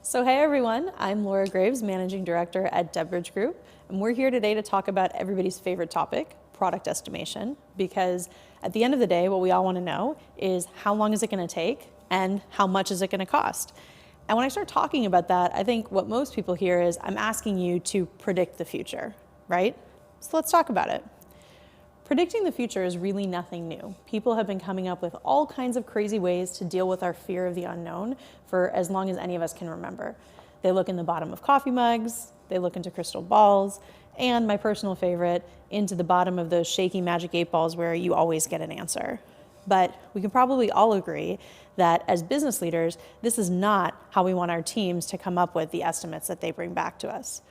So hey everyone, I'm Laura Graves, Managing Director at Debridge Group, and we're here today to talk about everybody's favorite topic, product estimation, because at the end of the day, what we all want to know is how long is it going to take and how much is it going to cost? And when I start talking about that, I think what most people hear is I'm asking you to predict the future, right? So let's talk about it. Predicting the future is really nothing new. People have been coming up with all kinds of crazy ways to deal with our fear of the unknown for as long as any of us can remember. They look in the bottom of coffee mugs, they look into crystal balls, and my personal favorite, into the bottom of those shaky magic 8 balls where you always get an answer. But we can probably all agree that as business leaders, this is not how we want our teams to come up with the estimates that they bring back to us.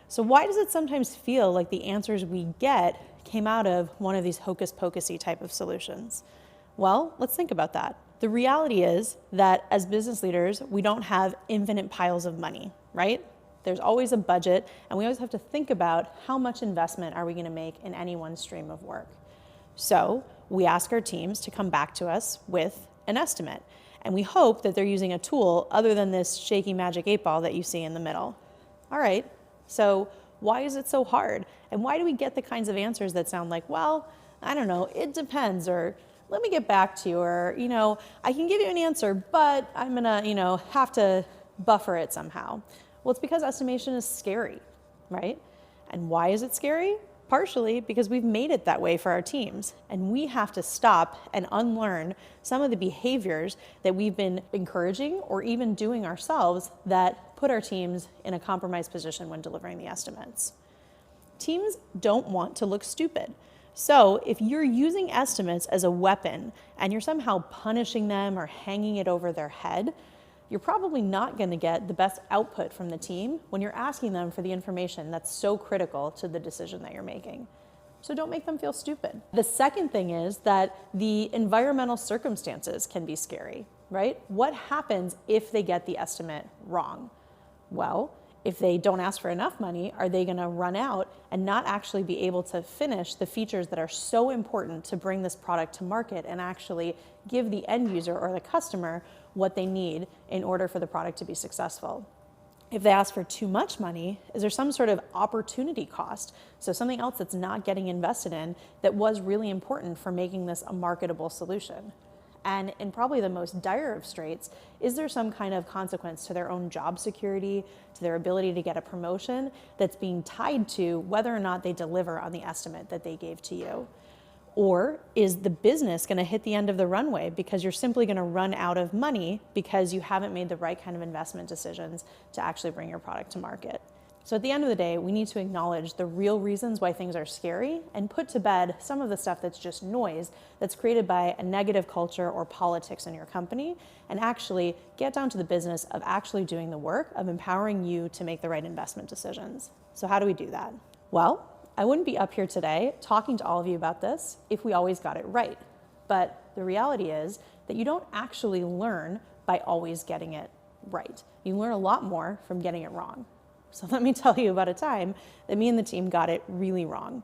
So why does it sometimes feel like the answers we get came out of one of these hocus pocusy type of solutions? Well, let's think about that. The reality is that as business leaders, we don't have infinite piles of money, right? There's always a budget, and we always have to think about how much investment are we going to make in any one stream of work. So we ask our teams to come back to us with an estimate, and we hope that they're using a tool other than this shaky magic 8 ball that you see in the middle. All right, so why is it so hard? And why do we get the kinds of answers that sound like, well, I don't know, it depends, or let me get back to you, or, I can give you an answer, but I'm gonna, have to buffer it somehow. Well, it's because estimation is scary, right? And why is it scary? Partially because we've made it that way for our teams, and we have to stop and unlearn some of the behaviors that we've been encouraging or even doing ourselves that put our teams in a compromised position when delivering the estimates. Teams don't want to look stupid. So if you're using estimates as a weapon and you're somehow punishing them or hanging it over their head, you're probably not going to get the best output from the team when you're asking them for the information that's so critical to the decision that you're making. So don't make them feel stupid. The second thing is that the environmental circumstances can be scary, right? What happens if they get the estimate wrong? Well, if they don't ask for enough money, are they going to run out and not actually be able to finish the features that are so important to bring this product to market and actually give the end user or the customer what they need in order for the product to be successful? If they ask for too much money, is there some sort of opportunity cost? So something else that's not getting invested in that was really important for making this a marketable solution? And in probably the most dire of straits, is there some kind of consequence to their own job security, to their ability to get a promotion that's being tied to whether or not they deliver on the estimate that they gave to you? Or is the business going to hit the end of the runway because you're simply going to run out of money because you haven't made the right kind of investment decisions to actually bring your product to market? So at the end of the day, we need to acknowledge the real reasons why things are scary and put to bed some of the stuff that's just noise that's created by a negative culture or politics in your company, and actually get down to the business of actually doing the work of empowering you to make the right investment decisions. So how do we do that? Well, I wouldn't be up here today talking to all of you about this if we always got it right. But the reality is that you don't actually learn by always getting it right. You learn a lot more from getting it wrong. So let me tell you about a time that me and the team got it really wrong.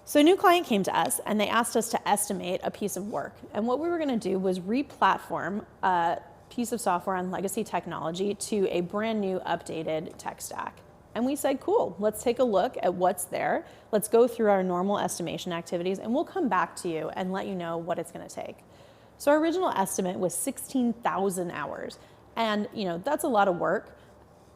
So a new client came to us and they asked us to estimate a piece of work. And what we were going to do was re-platform a piece of software on legacy technology to a brand new updated tech stack. And we said, cool, let's take a look at what's there. Let's go through our normal estimation activities and we'll come back to you and let you know what it's going to take. So our original estimate was 16,000 hours. And that's a lot of work,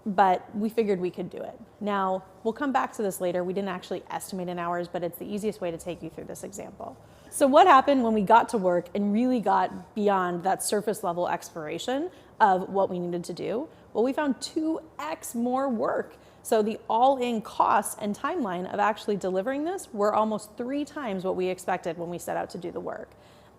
but we figured we could do it. Now, we'll come back to this later. We didn't actually estimate in hours, but it's the easiest way to take you through this example. So what happened when we got to work and really got beyond that surface level exploration of what we needed to do? Well, we found 2x more work. So the all-in costs and timeline of actually delivering this were almost 3 times what we expected when we set out to do the work.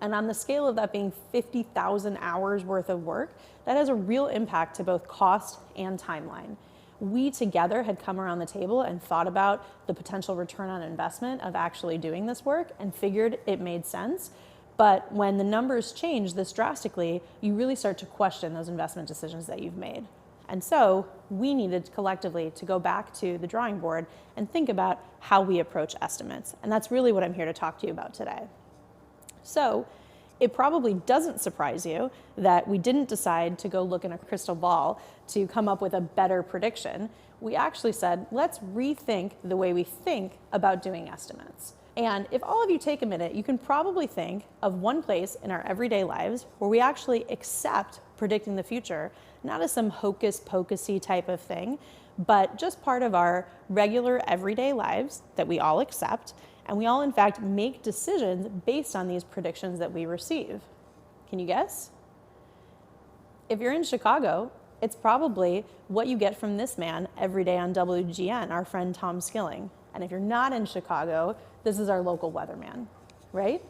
And on the scale of that being 50,000 hours worth of work, that has a real impact to both cost and timeline. We together had come around the table and thought about the potential return on investment of actually doing this work and figured it made sense. But when the numbers change this drastically, you really start to question those investment decisions that you've made. And so we needed collectively to go back to the drawing board and think about how we approach estimates. And that's really what I'm here to talk to you about today. So It probably doesn't surprise you that we didn't decide to go look in a crystal ball to come up with a better prediction. We actually said, let's rethink the way we think about doing estimates. And if all of you take a minute, you can probably think of one place in our everyday lives where we actually accept predicting the future, not as some hocus pocusy type of thing, but just part of our regular everyday lives that we all accept, and we all in fact make decisions based on these predictions that we receive. Can you guess? If you're in Chicago, it's probably what you get from this man every day on WGN, our friend Tom Skilling. And if you're not in Chicago, this is our local weatherman, right?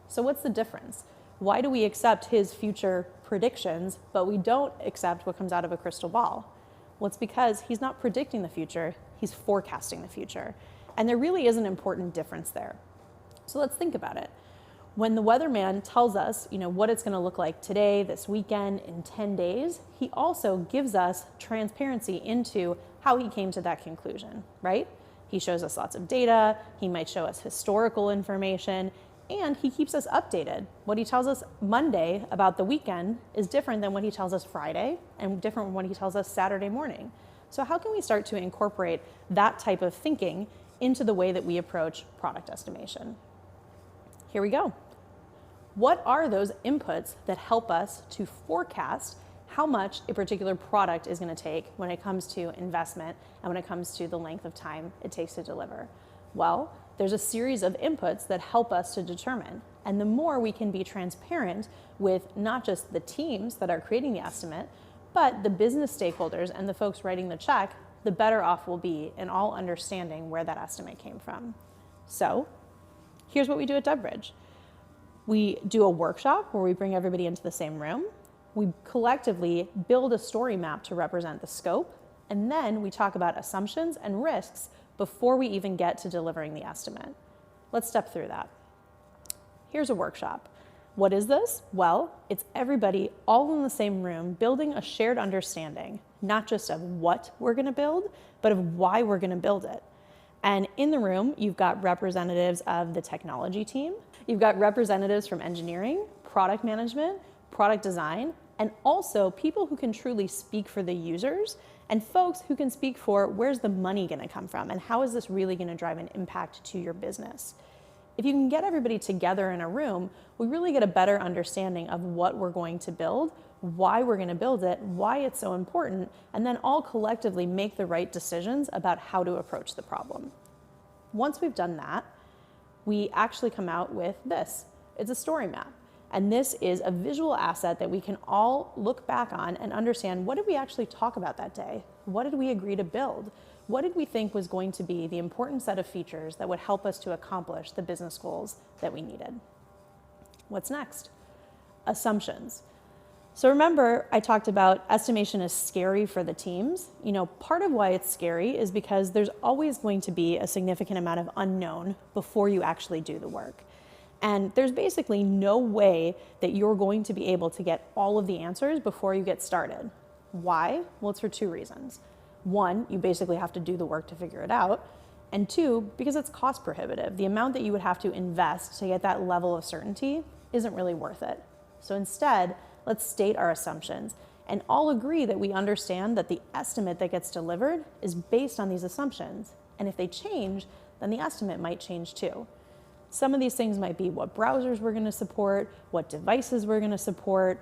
So what's the difference? Why do we accept his future predictions, but we don't accept what comes out of a crystal ball? Well, it's because he's not predicting the future, he's forecasting the future. And there really is an important difference there. So let's think about it. When the weatherman tells us, what it's going to look like today, this weekend, in 10 days, he also gives us transparency into how he came to that conclusion, right? He shows us lots of data, he might show us historical information, and he keeps us updated. What he tells us Monday about the weekend is different than what he tells us Friday, and different from what he tells us Saturday morning. So how can we start to incorporate that type of thinking into the way that we approach product estimation? Here we go. What are those inputs that help us to forecast how much a particular product is going to take when it comes to investment and when it comes to the length of time it takes to deliver? Well, there's a series of inputs that help us to determine. And the more we can be transparent with not just the teams that are creating the estimate, but the business stakeholders and the folks writing the check, the better off we'll be in all understanding where that estimate came from. So here's what we do at Debridge. We do a workshop where we bring everybody into the same room. We collectively build a story map to represent the scope, and then we talk about assumptions and risks before we even get to delivering the estimate. Let's step through that. Here's a workshop. What is this? Well, it's everybody all in the same room building a shared understanding, not just of what we're going to build, but of why we're going to build it. And in the room, you've got representatives of the technology team, you've got representatives from engineering, product management, product design, and also people who can truly speak for the users and folks who can speak for where's the money going to come from and how is this really going to drive an impact to your business. If you can get everybody together in a room, we really get a better understanding of what we're going to build, why we're going to build it, why it's so important, and then all collectively make the right decisions about how to approach the problem. Once we've done that, we actually come out with this. It's a story map. And this is a visual asset that we can all look back on and understand, what did we actually talk about that day? What did we agree to build? What did we think was going to be the important set of features that would help us to accomplish the business goals that we needed? What's next? Assumptions. So remember, I talked about estimation is scary for the teams. Part of why it's scary is because there's always going to be a significant amount of unknown before you actually do the work. And there's basically no way that you're going to be able to get all of the answers before you get started. Why? Well, it's for two reasons. One, you basically have to do the work to figure it out. And two, because it's cost prohibitive. The amount that you would have to invest to get that level of certainty isn't really worth it. So instead, let's state our assumptions and all agree that we understand that the estimate that gets delivered is based on these assumptions. And if they change, then the estimate might change too. Some of these things might be what browsers we're going to support, what devices we're going to support,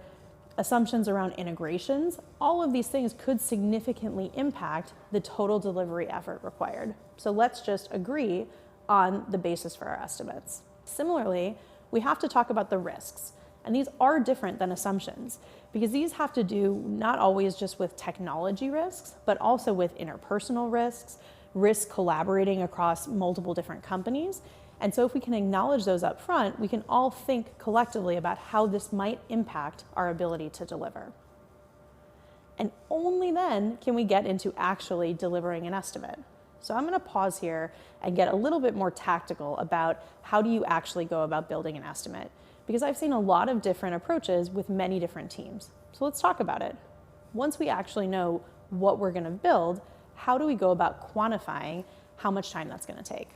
assumptions around integrations. All of these things could significantly impact the total delivery effort required. So let's just agree on the basis for our estimates. Similarly, we have to talk about the risks. And these are different than assumptions because these have to do not always just with technology risks, but also with interpersonal risks, risk collaborating across multiple different companies. And so if we can acknowledge those up front, we can all think collectively about how this might impact our ability to deliver. And only then can we get into actually delivering an estimate. So I'm going to pause here and get a little bit more tactical about how do you actually go about building an estimate, because I've seen a lot of different approaches with many different teams. So let's talk about it. Once we actually know what we're going to build, how do we go about quantifying how much time that's going to take?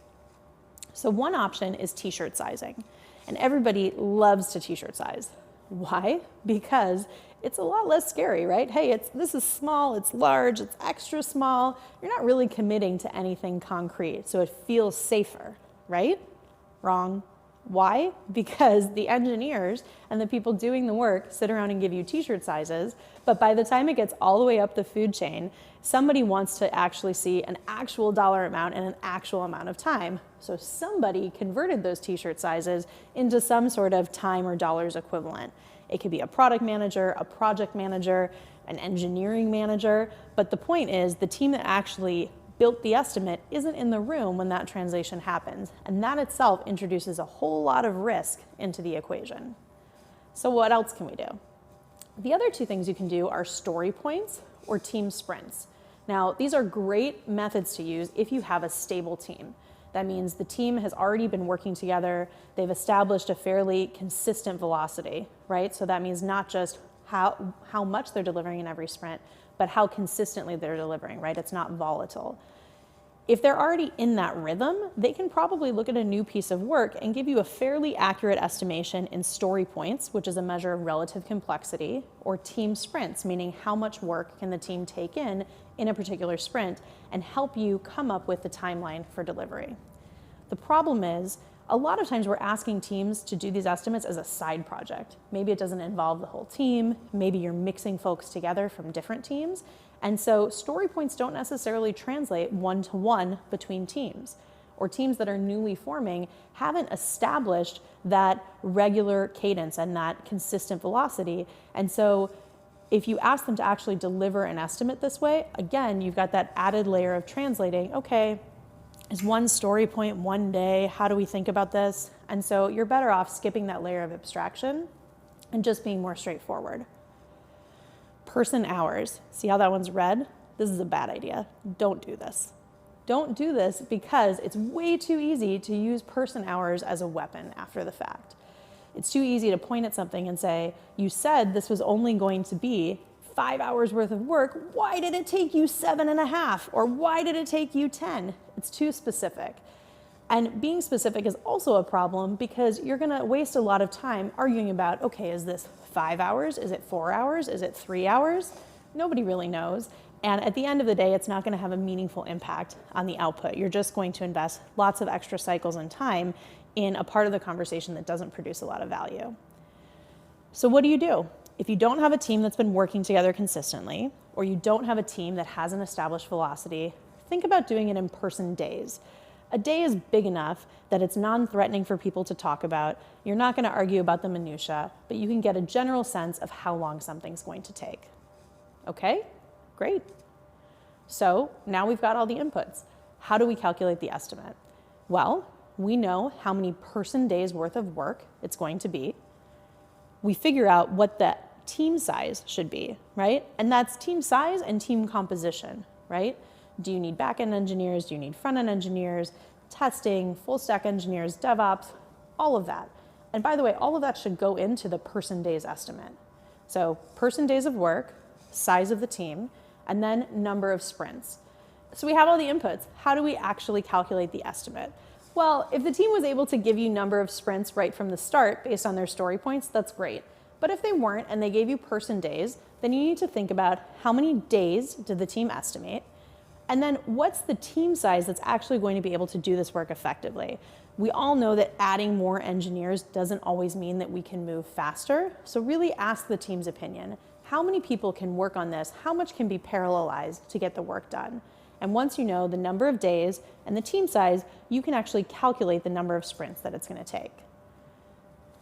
So one option is t-shirt sizing. And everybody loves to t-shirt size. Why? Because it's a lot less scary, right? Hey, this is small, it's large, it's extra small. You're not really committing to anything concrete, so it feels safer, right? Wrong. Why? Because the engineers and the people doing the work sit around and give you t-shirt sizes, but by the time it gets all the way up the food chain, somebody wants to actually see an actual dollar amount and an actual amount of time. So somebody converted those t-shirt sizes into some sort of time or dollars equivalent. It could be a product manager, a project manager, an engineering manager, but the point is the team that actually built the estimate isn't in the room when that translation happens, and that itself introduces a whole lot of risk into the equation. So what else can we do? The other two things you can do are story points or team sprints. Now, these are great methods to use if you have a stable team. That means the team has already been working together, they've established a fairly consistent velocity, right? So that means not just how much they're delivering in every sprint, but how consistently they're delivering, right? It's not volatile. If they're already in that rhythm, they can probably look at a new piece of work and give you a fairly accurate estimation in story points, which is a measure of relative complexity, or team sprints, meaning how much work can the team take in a particular sprint, and help you come up with the timeline for delivery. The problem is, a lot of times we're asking teams to do these estimates as a side project. Maybe it doesn't involve the whole team, maybe you're mixing folks together from different teams, and so story points don't necessarily translate one-to-one between teams, or teams that are newly forming haven't established that regular cadence and that consistent velocity, and so if you ask them to actually deliver an estimate this way, again, you've got that added layer of translating, okay, is one story point one day? How do we think about this? And so you're better off skipping that layer of abstraction and just being more straightforward. Person hours. See how that one's red? This is a bad idea. Don't do this. Don't do this because it's way too easy to use person hours as a weapon after the fact. It's too easy to point at something and say, you said this was only going to be 5 hours worth of work, why did it take you 7.5? Or why did it take you 10? It's too specific. And being specific is also a problem because you're gonna waste a lot of time arguing about, okay, is this 5 hours? Is it 4 hours? Is it 3 hours? Nobody really knows. And at the end of the day, it's not gonna have a meaningful impact on the output. You're just going to invest lots of extra cycles and time in a part of the conversation that doesn't produce a lot of value. So what do you do? If you don't have a team that's been working together consistently, or you don't have a team that has an established velocity, think about doing it in person days. A day is big enough that it's non-threatening for people to talk about. You're not going to argue about the minutia, but you can get a general sense of how long something's going to take. Okay, great. So now we've got all the inputs. How do we calculate the estimate? Well, we know how many person days worth of work it's going to be. We figure out what the team size should be, right? And that's team size and team composition, right? Do you need back-end engineers? Do you need front-end engineers? Testing, full-stack engineers, DevOps, all of that. And by the way, all of that should go into the person days estimate. So person days of work, size of the team, and then number of sprints. So we have all the inputs. How do we actually calculate the estimate? Well, if the team was able to give you number of sprints right from the start based on their story points, that's great. But if they weren't and they gave you person days, then you need to think about how many days did the team estimate, and then what's the team size that's actually going to be able to do this work effectively. We all know that adding more engineers doesn't always mean that we can move faster, so really ask the team's opinion. How many people can work on this? How much can be parallelized to get the work done? And once you know the number of days and the team size, you can actually calculate the number of sprints that it's going to take.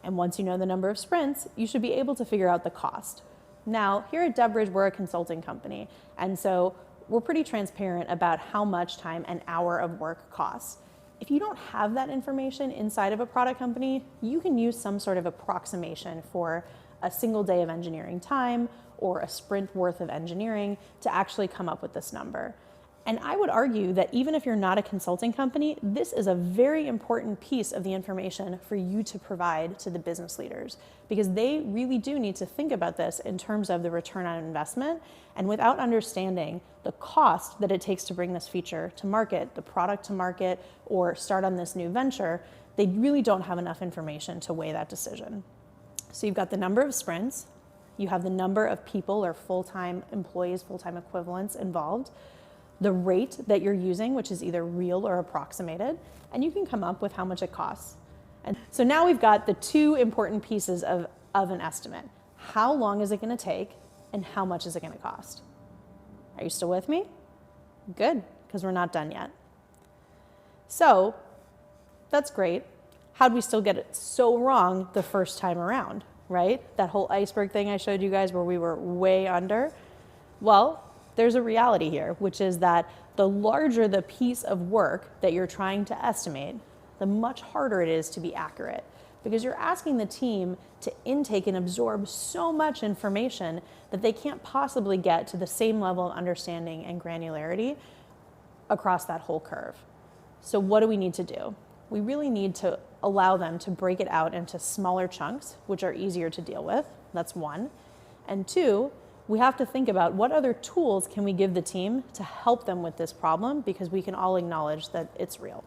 And once you know the number of sprints, you should be able to figure out the cost. Now, here at DevBridge, we're a consulting company, and so we're pretty transparent about how much time an hour of work costs. If you don't have that information inside of a product company, you can use some sort of approximation for a single day of engineering time or a sprint worth of engineering to actually come up with this number. And I would argue that even if you're not a consulting company, this is a very important piece of the information for you to provide to the business leaders, because they really do need to think about this in terms of the return on investment. And without understanding the cost that it takes to bring this feature to market, the product to market, or start on this new venture, they really don't have enough information to weigh that decision. So you've got the number of sprints, you have the number of people or full-time employees, full-time equivalents involved, the rate that you're using, which is either real or approximated, and you can come up with how much it costs. And so now we've got the two important pieces of an estimate. How long is it going to take, and how much is it going to cost? Are you still with me? Good, because we're not done yet. So that's great. How'd we still get it so wrong the first time around, right? That whole iceberg thing I showed you guys where we were way under. Well, there's a reality here, which is that the larger the piece of work that you're trying to estimate, the much harder it is to be accurate, because you're asking the team to intake and absorb so much information that they can't possibly get to the same level of understanding and granularity across that whole curve. So what do we need to do? We really need to allow them to break it out into smaller chunks, which are easier to deal with. That's one. And two, we have to think about what other tools can we give the team to help them with this problem, because we can all acknowledge that it's real.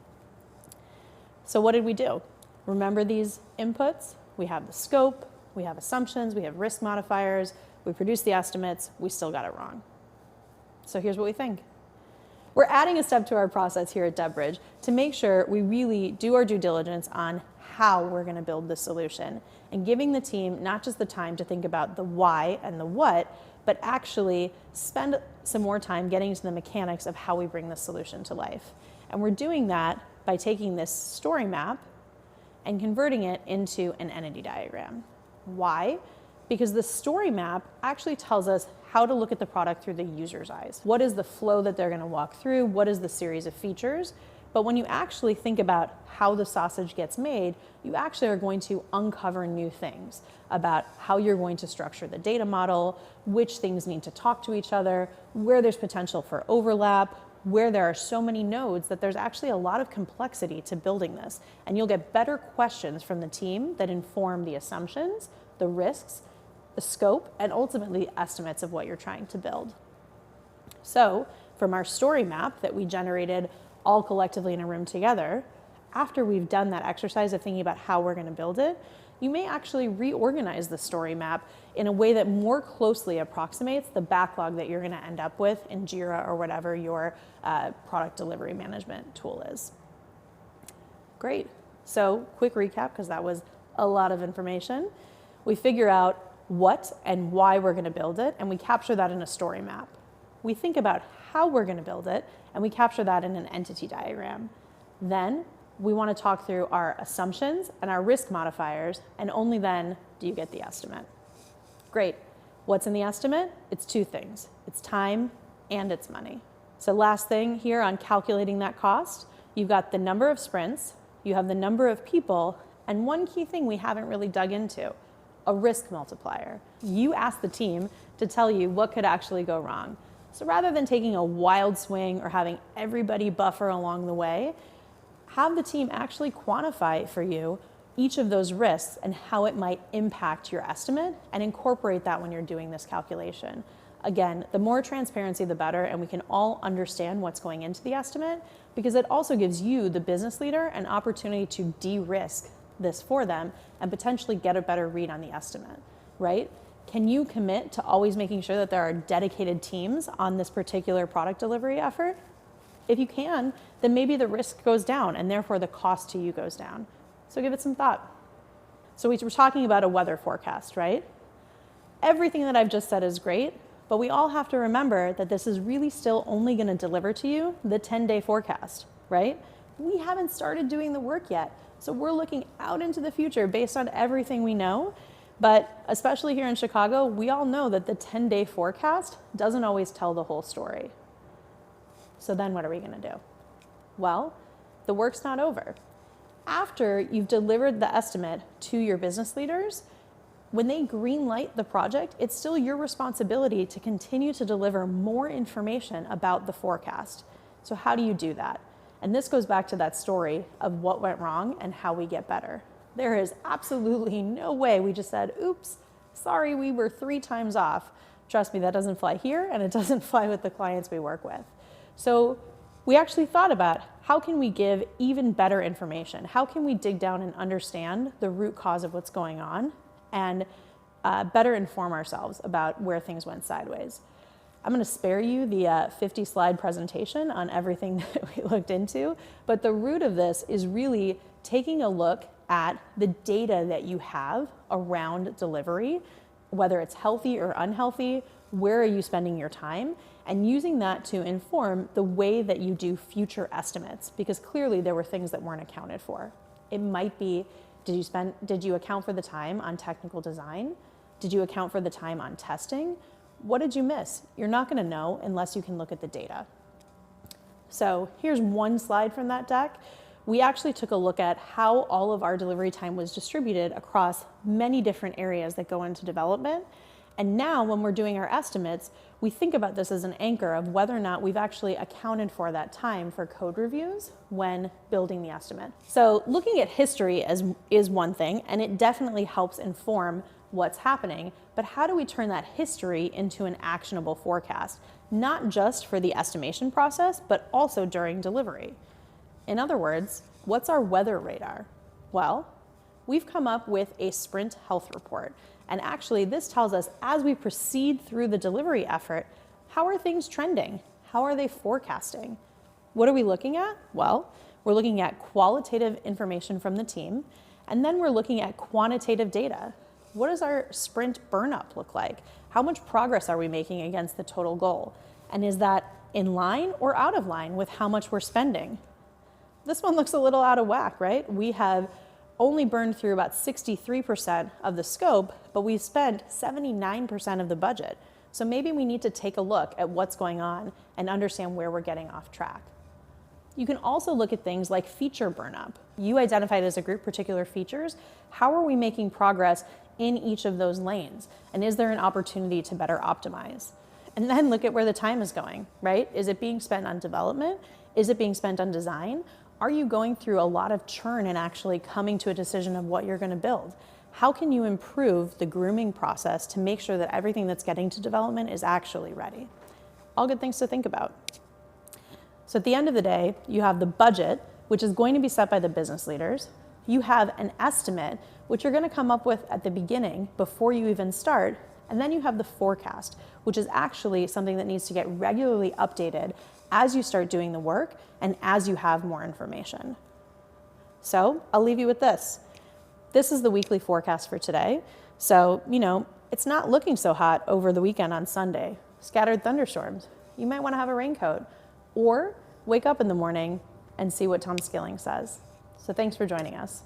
So what did we do? Remember these inputs? We have the scope, we have assumptions, we have risk modifiers, we produced the estimates, we still got it wrong. So here's what we think. We're adding a step to our process here at DebtBridge to make sure we really do our due diligence on how we're going to build the solution, and giving the team not just the time to think about the why and the what, but actually spend some more time getting to the mechanics of how we bring the solution to life. And we're doing that by taking this story map and converting it into an entity diagram. Why? Because the story map actually tells us how to look at the product through the user's eyes. What is the flow that they're going to walk through? What is the series of features? But when you actually think about how the sausage gets made, you actually are going to uncover new things about how you're going to structure the data model, which things need to talk to each other, where there's potential for overlap, where there are so many nodes that there's actually a lot of complexity to building this. And you'll get better questions from the team that inform the assumptions, the risks, the scope, and ultimately estimates of what you're trying to build. So from our story map that we generated all collectively in a room together, after we've done that exercise of thinking about how we're going to build it, you may actually reorganize the story map in a way that more closely approximates the backlog that you're going to end up with in Jira or whatever your product delivery management tool is. Great. So quick recap, because that was a lot of information. We figure out what and why we're going to build it, and we capture that in a story map. We think about how we're going to build it, and we capture that in an entity diagram. Then we want to talk through our assumptions and our risk modifiers, and only then do you get the estimate. Great. What's in the estimate? It's two things. It's time and it's money. So last thing here on calculating that cost, you've got the number of sprints, you have the number of people, and one key thing we haven't really dug into, a risk multiplier. You ask the team to tell you what could actually go wrong. So rather than taking a wild swing or having everybody buffer along the way, have the team actually quantify for you each of those risks and how it might impact your estimate, and incorporate that when you're doing this calculation. Again, the more transparency, the better, and we can all understand what's going into the estimate, because it also gives you, the business leader, an opportunity to de-risk this for them and potentially get a better read on the estimate, right? Can you commit to always making sure that there are dedicated teams on this particular product delivery effort? If you can, then maybe the risk goes down and therefore the cost to you goes down. So give it some thought. So we were talking about a weather forecast, right? Everything that I've just said is great, but we all have to remember that this is really still only going to deliver to you the 10-day forecast, right? We haven't started doing the work yet. So we're looking out into the future based on everything we know. But especially here in Chicago, we all know that the 10-day forecast doesn't always tell the whole story. So then what are we going to do? Well, the work's not over. After you've delivered the estimate to your business leaders, when they green light the project, it's still your responsibility to continue to deliver more information about the forecast. So how do you do that? And this goes back to that story of what went wrong and how we get better. There is absolutely no way we just said, oops, sorry, we were 3 times off. Trust me, that doesn't fly here, and it doesn't fly with the clients we work with. So we actually thought about how can we give even better information? How can we dig down and understand the root cause of what's going on and better inform ourselves about where things went sideways? I'm going to spare you the 50-slide presentation on everything that we looked into, but the root of this is really taking a look at the data that you have around delivery, whether it's healthy or unhealthy, where are you spending your time, and using that to inform the way that you do future estimates, because clearly there were things that weren't accounted for. It might be, did you account for the time on technical design? Did you account for the time on testing? What did you miss? You're not going to know unless you can look at the data. So here's one slide from that deck. We actually took a look at how all of our delivery time was distributed across many different areas that go into development. And now when we're doing our estimates, we think about this as an anchor of whether or not we've actually accounted for that time for code reviews when building the estimate. So looking at history is one thing, and it definitely helps inform what's happening, but how do we turn that history into an actionable forecast, not just for the estimation process, but also during delivery? In other words, what's our weather radar? Well, we've come up with a sprint health report. And actually, this tells us as we proceed through the delivery effort, how are things trending? How are they forecasting? What are we looking at? Well, we're looking at qualitative information from the team, and then we're looking at quantitative data. What does our sprint burn-up look like? How much progress are we making against the total goal? And is that in line or out of line with how much we're spending? This one looks a little out of whack, right? We have only burned through about 63% of the scope, but we've spent 79% of the budget. So maybe we need to take a look at what's going on and understand where we're getting off track. You can also look at things like feature burn-up. You identified as a group particular features. How are we making progress in each of those lanes? And is there an opportunity to better optimize? And then look at where the time is going, right? Is it being spent on development? Is it being spent on design? Are you going through a lot of churn and actually coming to a decision of what you're going to build? How can you improve the grooming process to make sure that everything that's getting to development is actually ready? All good things to think about. So at the end of the day, you have the budget, which is going to be set by the business leaders. You have an estimate, which you're going to come up with at the beginning before you even start. And then you have the forecast, which is actually something that needs to get regularly updated as you start doing the work and as you have more information. So I'll leave you with this. This is the weekly forecast for today. So, it's not looking so hot over the weekend on Sunday. Scattered thunderstorms. You might want to have a raincoat or wake up in the morning and see what Tom Skilling says. So thanks for joining us.